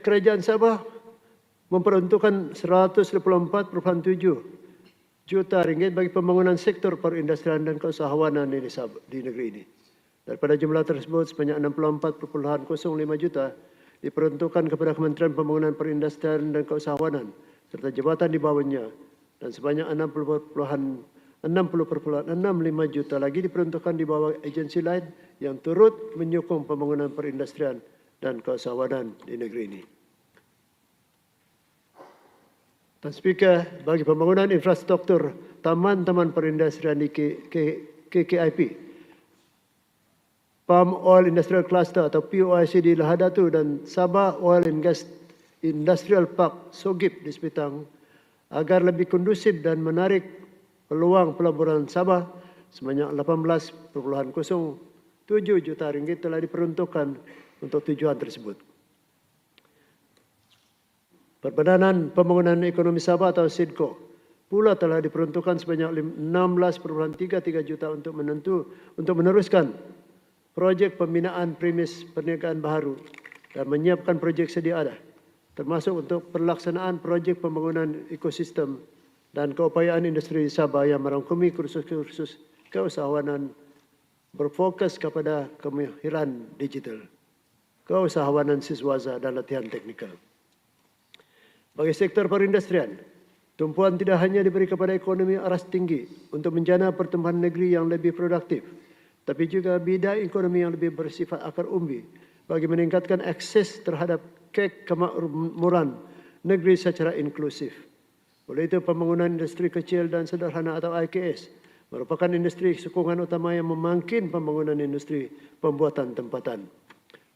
Kerajaan Sabah memperuntukkan 124.7 juta ringgit bagi pembangunan sektor perindustrian dan keusahawanan di negeri ini. Daripada jumlah tersebut, sebanyak 64.05 juta diperuntukkan kepada Kementerian Pembangunan Perindustrian dan Keusahawanan serta jabatan di bawahnya, dan sebanyak 60.65 juta lagi diperuntukkan di bawah agensi lain yang turut menyokong pembangunan perindustrian dan keusahawanan di negeri ini. Tuan Speaker, bagi pembangunan infrastruktur taman-taman perindustrian di KKIP, Palm Oil Industrial Cluster atau POIC di Lahadatu dan Sabah Oil and Gas Industrial Park Sogip di Sepitang, agar lebih kondusif dan menarik peluang pelaburan Sabah, sebanyak 18.07 juta ringgit telah diperuntukkan untuk tujuan tersebut. Perbadanan Pembangunan Ekonomi Sabah atau SIDCO pula telah diperuntukkan sebanyak 16.33 juta untuk meneruskan projek pembinaan premis perniagaan baharu dan menyiapkan projek sedia ada, termasuk untuk pelaksanaan projek pembangunan ekosistem dan keupayaan industri di Sabah yang merangkumi kursus-kursus keusahawanan berfokus kepada kemahiran digital, keusahawanan siswaza dan latihan teknikal. Bagi sektor perindustrian, tumpuan tidak hanya diberi kepada ekonomi aras tinggi untuk menjana pertumbuhan negeri yang lebih produktif, tapi juga bidang ekonomi yang lebih bersifat akar umbi bagi meningkatkan akses terhadap kemakmuran negeri secara inklusif. Oleh itu, pembangunan industri kecil dan sederhana atau IKS merupakan industri sokongan utama yang memangkin pembangunan industri pembuatan tempatan.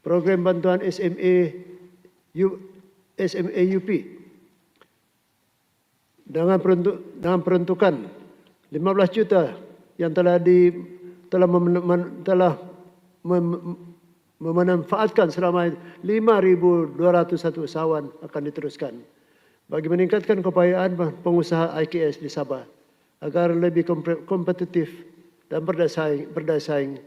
Program bantuan SMAUP dengan peruntukan 15 juta yang telah memanfaatkan selama 5.201 usahawan akan diteruskan bagi meningkatkan keupayaan pengusaha IKS di Sabah agar lebih kompetitif dan bersaing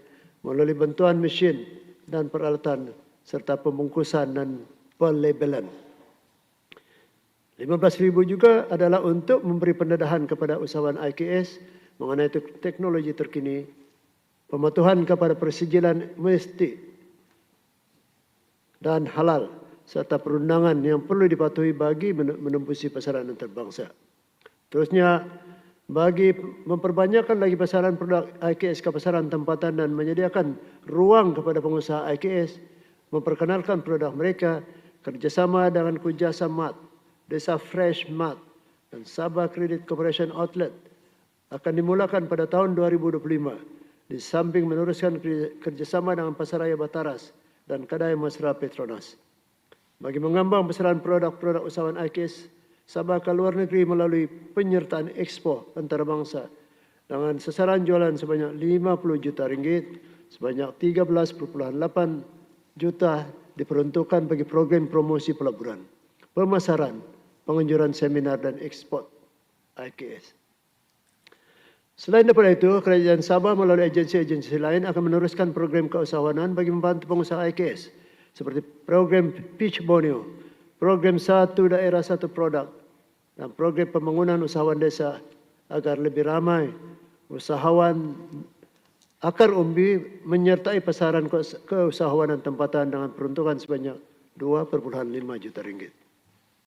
melalui bantuan mesin dan peralatan serta pembungkusan dan pelabelan. 15,000 juga adalah untuk memberi pendedahan kepada usahawan IKS mengenai teknologi terkini, pematuhan kepada persijilan mesti dan halal, serta perundangan yang perlu dipatuhi bagi menembusi pasaran antarabangsa. Terusnya, bagi memperbanyakkan lagi pasaran produk IKS ke pasaran tempatan dan menyediakan ruang kepada pengusaha IKS memperkenalkan produk mereka, kerjasama dengan Kujasa Mart, Desa Fresh Mart dan Sabah Credit Corporation Outlet akan dimulakan pada tahun 2025 di samping meneruskan kerjasama dengan Pasaraya Bataras dan Kedai Mesra Petronas. Bagi mengembang pasaran produk-produk usahawan IKS Sabah ke luar negeri melalui penyertaan Expo antarabangsa dengan sasaran jualan sebanyak 50 juta ringgit, sebanyak 13.8 juta diperuntukkan bagi program promosi pelaburan, pemasaran, penganjuran seminar dan ekspor IKS. Selain daripada itu, Kerajaan Sabah melalui agensi-agensi lain akan meneruskan program keusahawanan bagi membantu pengusaha IKS seperti program Pitch Borneo, program Satu Daerah Satu Produk dan program pembangunan usahawan desa agar lebih ramai usahawan akar umbi menyertai pasaran keusahawanan tempatan dengan peruntukan sebanyak 2.5 juta ringgit.